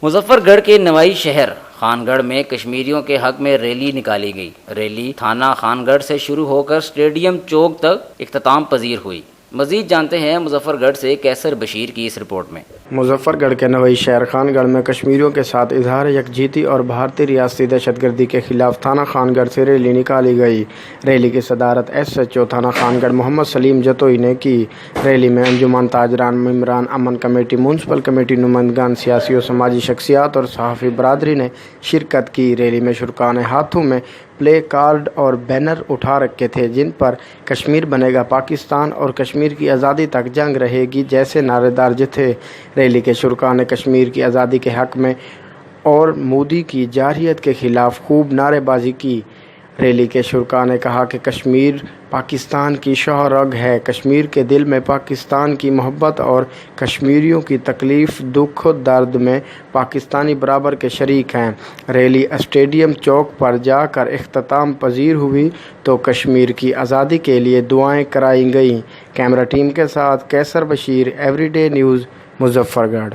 مظفر گڑھ کے نوائی شہر خان گڑھ میں کشمیریوں کے حق میں ریلی نکالی گئی۔ ریلی تھانہ خان گڑھ سے شروع ہو کر اسٹیڈیم چوک تک اختتام پذیر ہوئی۔ مزید جانتے ہیں مظفر گڑھ سے کیسر بشیر کی اس رپورٹ میں۔ مظفر گڑھ کے نوائی شہر خان گڑھ میں کشمیریوں کے ساتھ اظہار یکجہتی اور بھارتی ریاستی دہشت گردی کے خلاف تھانہ خان گڑھ سے ریلی نکالی گئی۔ ریلی کی صدارت ایس ایچ او تھانہ خان گڑھ محمد سلیم جتوئی نے کی۔ ریلی میں انجمن تاجران، ممبران امن کمیٹی، میونسپل کمیٹی نمائندگان، سیاسی و سماجی شخصیات اور صحافی برادری نے شرکت کی۔ ریلی میں شرکاء نے ہاتھوں میں پلے کارڈ اور بینر اٹھا رکھے تھے جن پر کشمیر بنے گا پاکستان اور کشمیر کی آزادی تک جنگ رہے گی جیسے نعرے درج تھے۔ ریلی کے شرکاء نے کشمیر کی آزادی کے حق میں اور مودی کی جارحیت کے خلاف خوب نعرے بازی کی۔ ریلی کے شرکاء نے کہا کہ کشمیر پاکستان کی شاہ رگ ہے، کشمیر کے دل میں پاکستان کی محبت اور کشمیریوں کی تکلیف، دکھ، درد میں پاکستانی برابر کے شریک ہیں۔ ریلی اسٹیڈیم چوک پر جا کر اختتام پذیر ہوئی تو کشمیر کی آزادی کے لیے دعائیں کرائی گئیں۔ کیمرہ ٹیم کے ساتھ کیسر Bashir, every day news, Muzaffar گڑھ۔